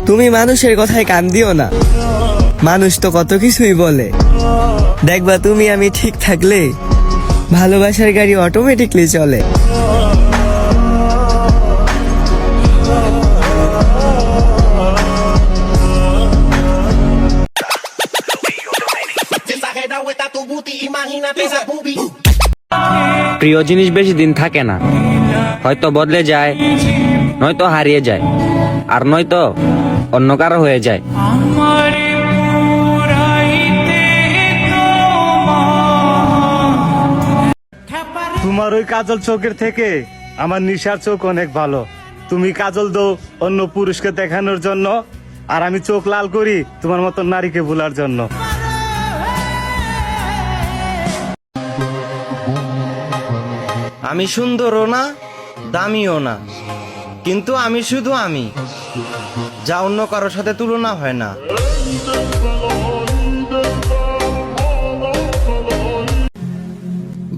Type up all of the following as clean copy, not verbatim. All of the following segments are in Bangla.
তুমি মানুষের কথায় কান দিও না, মানুষ তো কত কিছুই বলে। দেখবা তুমি আমি ঠিক থাকলে ভালোবাসার গাড়ি অটোমেটিকলি চলে। প্রিয় জিনিস বেশি দিন থাকে না, হয়তো বদলে যায়, নয়তো হারিয়ে যায়, আর নয়তো অন্য কারো হয়ে যায়। তোমার ওই কাজল চোখের থেকে আমার নিশার চোখ অনেক ভালো। তুমি কাজল দাও অন্য পুরুষকে দেখানোর জন্য, আর আমি চোখ লাল করি তোমার মতো নারীকে ভোলার জন্য। আমি সুন্দরও না, দামিও না, কিন্তু আমি শুধু আমি, যা অন্য কারোর সাথে তুলনা হয় না।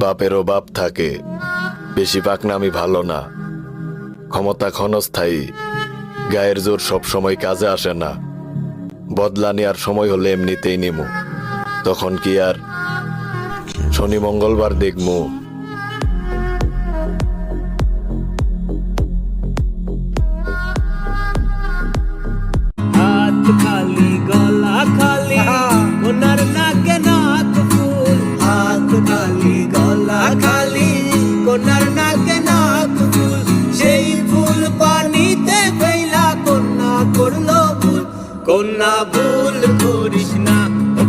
বাপেরও বাপ থাকে, বেশি পাকনামি ভালো না। ক্ষমতা ক্ষণস্থায়ী, গায়ের জোর সব সময় কাজে আসে না। বদলা নেওয়ার সময় হলে এমনিতেই নিমু, তখন কি আর শনি মঙ্গলবার দেখমু। হাত খালি গলা খালি ওনার নাকে নাক ফুল, হাত খালি গলা খালি ওনার নাকে নাক ফুল, সেই ফুল পানিতে ফেলা কন্যা করলো ভুল। কন্যা ভুল করিস না,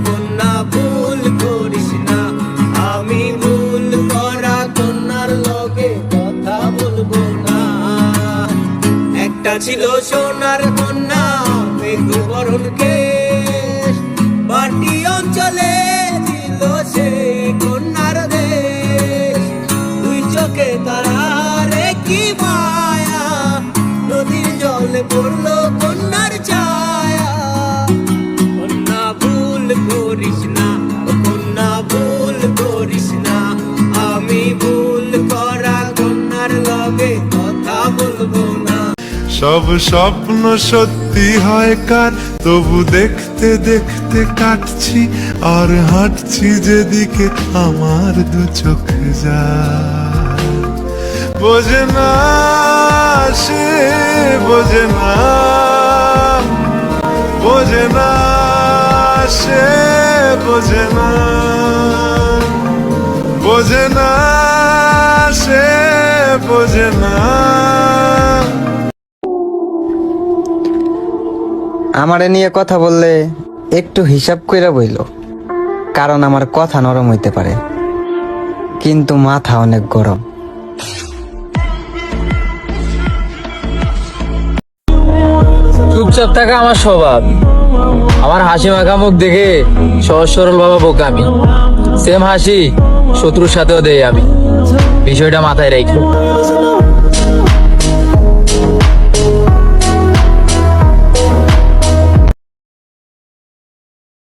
কন্যা ভুল করিস না, আমি ভুল করা কন্যার লগে কথা বলবো না। একটা ছিল সোনার কন্যা মেঘবরণ কেশ, বাটি অঞ্চলে ছিল সেই কন্যার দেশ। দুই চোখে তারারে কি মায়া, নদীর জলে পড়লো কন্যার ছায়া। কন্যা ভুল করিস না, কন্যা ভুল করিস না, আমি ভুল করা কন্যার লগে কথা বলবো না। সব স্বপ্ন সত্যি হয় কার, তবু দেখতে দেখতে কাটছি আর হাঁটছি যেদিকে আমার দু চোখ যায়। বোঝে না সে, বোঝে না, বোঝে না সে, বোঝে না, বোঝে না সে, বোঝে না। আমারে নিয়ে কথা বললে একটু হিসাব কইরা বইল, কারণ আমার কথা নরম হইতে পারে, কিন্তু মাথা অনেক গরম। চুপচাপ থাকা আমার স্বভাব, আমার হাসি মাখা মুখ দেখে সহজ সরল বাবা বোকামি, সেম হাসি শত্রুর সাথেও দেই আমি, বিষয়টা মাথায় রেখো।